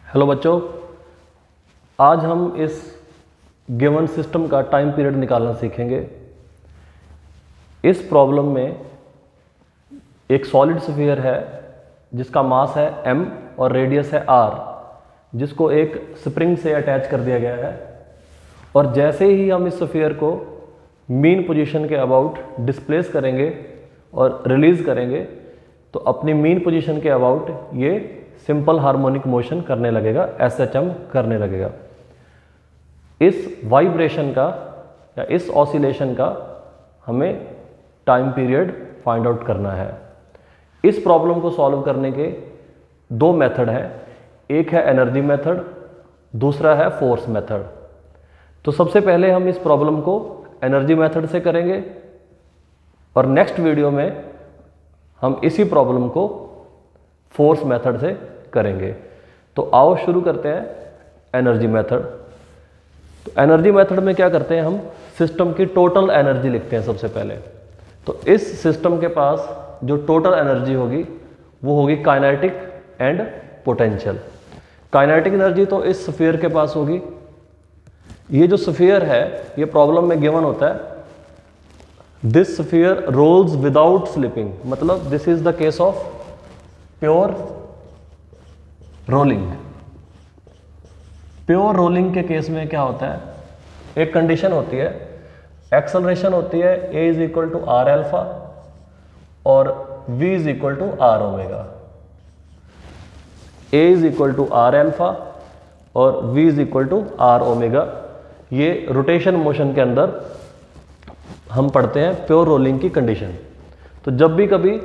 Hello बच्चों, आज हम इस गिवन सिस्टम का टाइम पीरियड निकालना सीखेंगे। इस प्रॉब्लम में एक सॉलिड स्फीयर है जिसका मास है m और रेडियस है r, जिसको एक स्प्रिंग से अटैच कर दिया गया है। और जैसे ही हम इस स्फीयर को मीन पोजीशन के अबाउट डिस्प्लेस करेंगे और रिलीज करेंगे तो अपनी मीन पोजीशन के अबाउट ये सिंपल हार्मोनिक मोशन करने लगेगा, SHM करने लगेगा। इस वाइब्रेशन का या इस ऑसिलेशन का हमें टाइम पीरियड फाइंड आउट करना है। इस प्रॉब्लम को सॉल्व करने के दो मेथड हैं, एक है एनर्जी मेथड, दूसरा है फोर्स मेथड। तो सबसे पहले हम इस प्रॉब्लम को एनर्जी मेथड से करेंगे और नेक्स्ट वीडियो में हम इसी प्रॉब्लम को फोर्स मेथड से करेंगे। तो आओ शुरू करते हैं एनर्जी मेथड। तो एनर्जी मेथड में क्या करते हैं, हम सिस्टम की टोटल एनर्जी लिखते हैं सबसे पहले। तो इस सिस्टम के पास जो टोटल एनर्जी होगी वो होगी kinetic and potential. Kinetic energy तो इस स्फीयर के पास होगी। ये जो स्फीयर है ये प्रॉब्लम में गिवन होता है, this sphere rolls without slipping, मतलब this is the case of pure rolling. Pure rolling के केस में क्या होता है, एक कंडीशन होती है, एक्सेलरेशन होती है a is equal to r alpha और v is equal to r omega. a is equal to r alpha और v is equal to r omega. ये रोटेशन मोशन के अंदर हम पढ़ते हैं प्योर रोलिंग की कंडीशन। तो जब भी कभी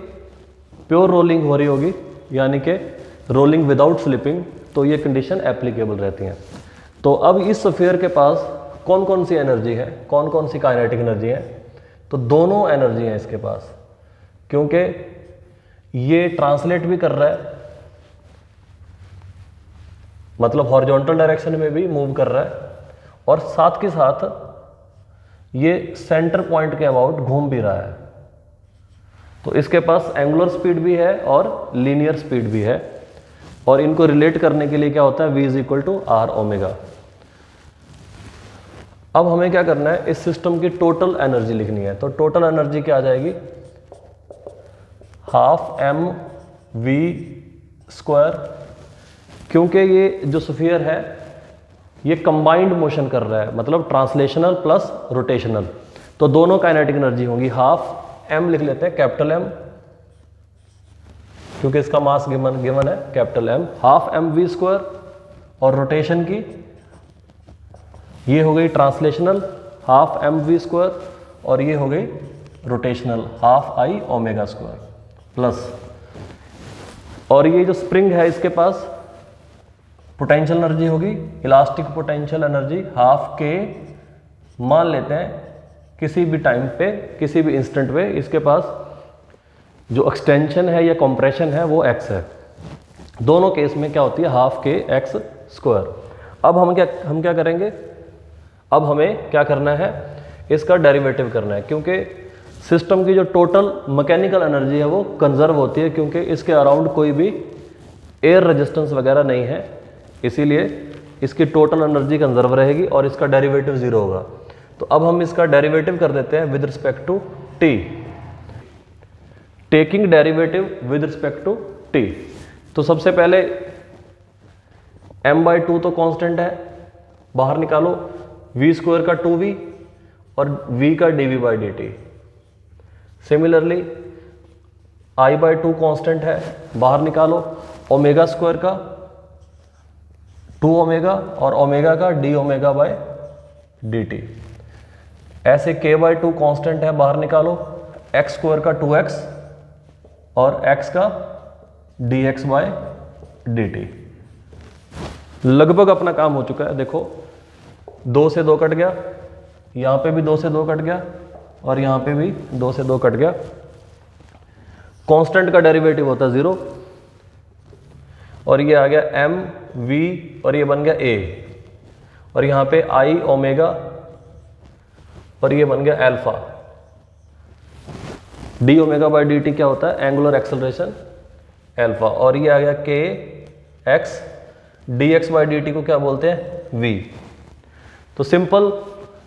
प्योर रोलिंग हो रही होगी यानी कि रोलिंग विदाउट स्लिपिंग, तो ये कंडीशन एप्लीकेबल रहती हैं। तो अब इस स्फीयर के पास कौन कौन सी एनर्जी है, कौन कौन सी काइनेटिक एनर्जी है, तो दोनों एनर्जी हैं इसके पास, क्योंकि ये ट्रांसलेट भी कर रहा है, मतलब हॉरिजॉन्टल डायरेक्शन में भी मूव कर रहा है और साथ के साथ ये सेंटर पॉइंट के अबाउट घूम भी रहा है। तो इसके पास एंगुलर स्पीड भी है और लीनियर स्पीड भी है, और इनको रिलेट करने के लिए क्या होता है, v is equal to r omega. अब हमें क्या करना है, इस सिस्टम की टोटल एनर्जी लिखनी है। तो टोटल एनर्जी क्या आ जाएगी, हाफ m v स्क्वायर, क्योंकि ये जो स्फीयर है ये कंबाइंड मोशन कर रहा है, मतलब ट्रांसलेशनल प्लस रोटेशनल। तो दोनों काइनेटिक एनर्जी होंगी। हाफ m लिख लेते हैं कैपिटल M, क्योंकि इसका मास गिवन है capital M, half m v square, और रोटेशन की ये हो गई translational half m v square, और ये हो गई rotational half i omega square plus, और ये जो स्प्रिंग है इसके पास पोटेंशियल एनर्जी होगी elastic potential energy half k, मान लेते हैं किसी भी टाइम पे किसी भी इंस्टेंट पे इसके पास जो एक्सटेंशन है या कंप्रेशन है वो x है। दोनों केस में क्या होती है, हाफ k x स्क्वायर। अब हम क्या करेंगे, अब हमें क्या करना है, इसका डेरिवेटिव करना है, क्योंकि सिस्टम की जो टोटल मैकेनिकल एनर्जी है वो कंजर्व होती है, क्योंकि इसके अराउंड कोई भी एयर रेजिस्टेंस वगैरह नहीं है, इसीलिए इसकी टोटल एनर्जी कंजर्व रहेगी और इसका डेरिवेटिव 0 होगा। तो अब हम इसका डेरिवेटिव कर देते हैं with respect to t, taking derivative with respect to t। तो सबसे पहले m/2 तो कांस्टेंट है, बाहर निकालो, v स्क्वायर का 2v और v का dv/dt। सिमिलरली i/2 कांस्टेंट है, बाहर निकालो, ओमेगा स्क्वायर का 2 ओमेगा और ओमेगा का d ओमेगा/dt। ऐसे k/2 कांस्टेंट है, बाहर निकालो, x स्क्वायर का 2x और x का dx/dt। लगभग अपना काम हो चुका है। देखो 2 से 2 कट गया, यहां पे भी 2 से 2 कट गया और यहां पे भी 2 से 2 कट गया। कांस्टेंट का डेरिवेटिव होता है 0 और ये आ गया m v और ये बन गया a, और यहां पे i ओमेगा और ये बन गया अल्फा। d ओमेगा/dt क्या होता है, एंगुलर एक्सेलरेशन अल्फा, और ये आ गया k x dx/dt को क्या बोलते हैं, v। तो सिंपल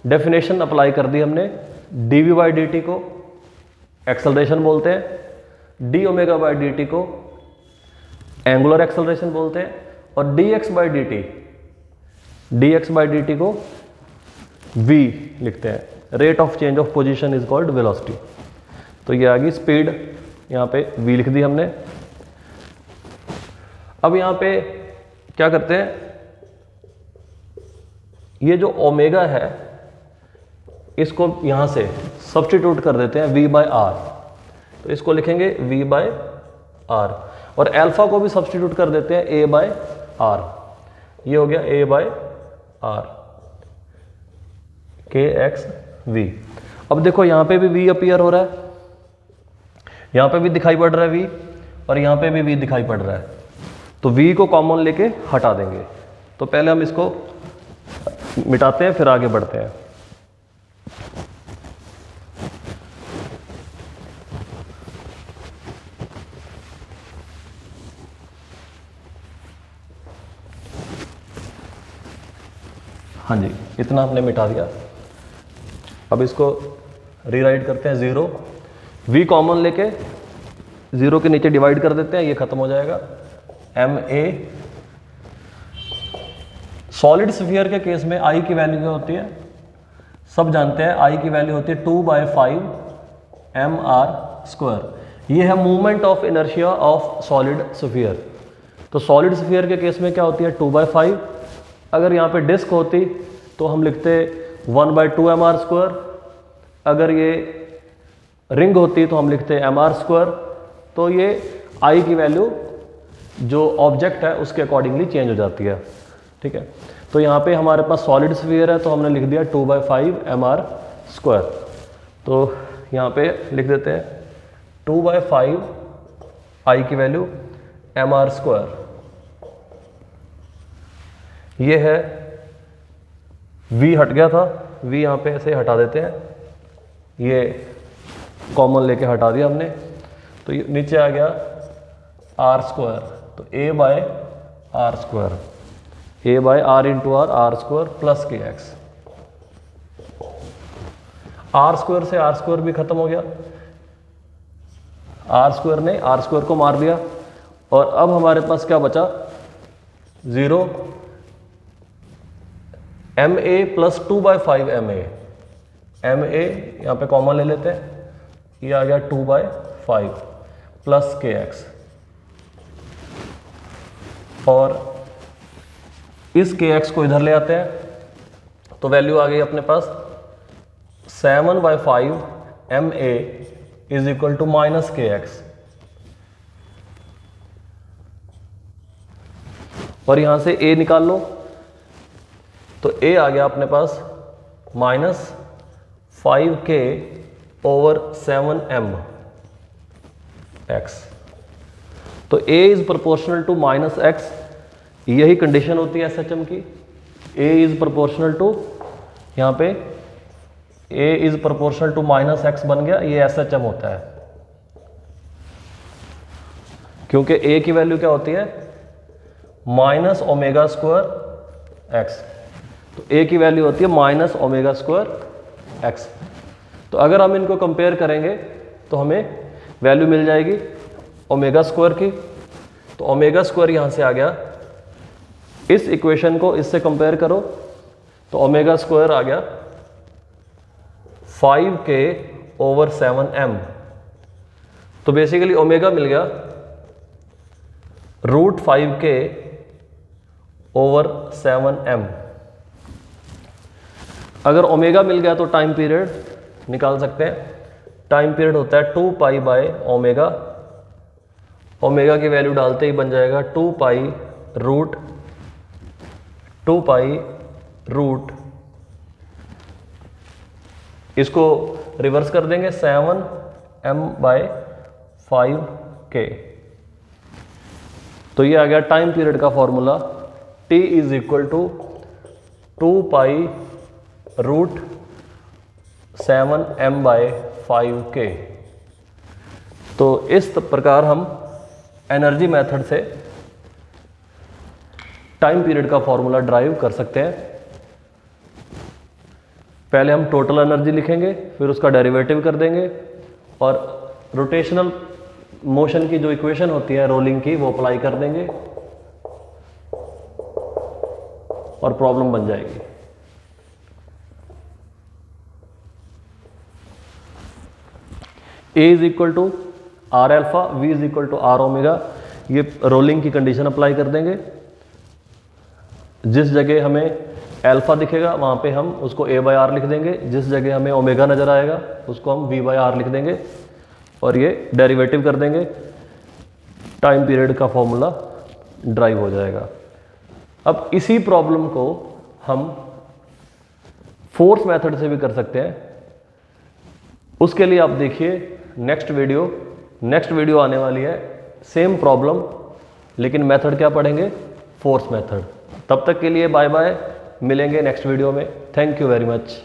डेफिनेशन अप्लाई कर दी हमने। dv/dt को एक्सेलरेशन बोलते हैं, dω/dt को एंगुलर एक्सेलरेशन बोलते हैं, और dx/dt को v लिखते हैं। Rate of change of position is called velocity. तो ये आ गई स्पीड, यहाँ पे v लिख दी हमने। अब यहाँ पे क्या करते हैं, ये जो ओमेगा है इसको यहाँ से सब्स्टिट्यूट कर देते हैं v/r। तो इसको लिखेंगे v/r, और अल्फा को भी सब्स्टिट्यूट कर देते हैं a/r। ये हो गया a/r kxv। अब देखो यहाँ पे भी v अपीयर हो रहा है, यहाँ पे भी दिखाई पड़ रहा है v, और यहाँ पे भी v दिखाई पड़ रहा है। तो v को कॉमन लेके हटा देंगे। तो पहले हम इसको मिटाते हैं, फिर आगे बढ़ते हैं। हाँ जी, इतना हमने मिटा दिया। अब इसको रीराइट करते हैं 0, v कॉमन लेके 0 के नीचे डिवाइड कर देते हैं, ये खत्म हो जाएगा। ma सॉलिड स्फीयर के केस में i की वैल्यू क्या होती है, सब जानते हैं। i की वैल्यू होती है 2/5 mr²। ये है movement of inertia of solid sphere. तो सॉलिड स्फीयर के केस में क्या होती है 2/5। अगर यहाँ पे डिस्क होती तो हम लिखते 1/2 mr²। अगर ये रिंग होती तो हम लिखते mr²। तो ये i की वैल्यू जो ऑब्जेक्ट है उसके अकॉर्डिंगली चेंज हो जाती है, ठीक है। तो यहाँ पे हमारे पास सॉलिड स्फीयर है तो हमने लिख दिया 2/5 mr²। तो यहाँ पे लिख देते हैं 2/5 i की वैल्यू mr²। ये है v हट गया था, v यहाँ पे ऐसे हटा देते हैं, ये कॉमन लेके हटा दिया हमने। तो ये नीचे आ गया r²। तो a/r², a/r into r² plus kx। r² से r² भी खत्म हो गया, r² ने r² को मार दिया, और अब हमारे पास क्या बचा 0 ma प्लस 2/5 ma। ma यहाँ पे कॉमन ले लेते हैं, ये आ गया 2/5 प्लस kx, और इस kx को इधर ले आते हैं। तो वैल्यू आ गई अपने पास 7/5 ma is equal to minus kx। और यहां से a निकाल लो, तो a आ गया अपने पास -5k/7m x। तो a is proportional to -x, यही कंडीशन होती है SHM की। a इज प्रोपोर्शनल टू, यहाँ पे a is proportional to -x बन गया, ये SHM होता है। क्योंकि a की वैल्यू क्या होती है -ω²x। तो a की वैल्यू होती है -ω²x। तो अगर हम इनको कंपेयर करेंगे तो हमें वैल्यू मिल जाएगी ω² की। तो ω² यहाँ से आ गया, इस इक्वेशन को इससे कंपेयर करो तो ω² आ गया 5k/7m। तो बेसिकली ओमेगा मिल गया √5k/7m। अगर ओमेगा मिल गया तो टाइम पीरियड निकाल सकते हैं। टाइम पीरियड होता है 2π/ω। ओमेगा की वैल्यू डालते ही बन जाएगा 2π√, इसको रिवर्स कर देंगे 7m/5k। तो ये आ गया टाइम पीरियड का formula, t is equal to 2π√7m/5k। तो इस प्रकार हम एनर्जी मेथड से टाइम पीरियड का फॉर्मूला ड्राइव कर सकते हैं। पहले हम टोटल एनर्जी लिखेंगे, फिर उसका डेरिवेटिव कर देंगे और रोटेशनल मोशन की जो इक्वेशन होती है रोलिंग की वो अप्लाई कर देंगे और प्रॉब्लम बन जाएगी। A is equal to r alpha, V is equal to r omega, ये रोलिंग की कंडीशन अप्लाई कर देंगे। जिस जगह हमें एल्फा दिखेगा वहां पे हम उसको A बाय आर लिख देंगे, जिस जगह हमें ओमेगा नजर आएगा उसको हम V बाय आर लिख देंगे और ये डेरिवेटिव कर देंगे। टाइम पीरियड का फॉर्मूला ड्राइव हो जाएगा। अब इसी प्रॉब्लम को हम फोर्स मेथड से भी कर सकते हैं। उसके लिए आप देखिए नेक्स्ट वीडियो आने वाली है, सेम प्रॉब्लम लेकिन मेथड क्या पढ़ेंगे, फोर्स मेथड। तब तक के लिए बाय बाय, मिलेंगे नेक्स्ट वीडियो में। Thank you very much.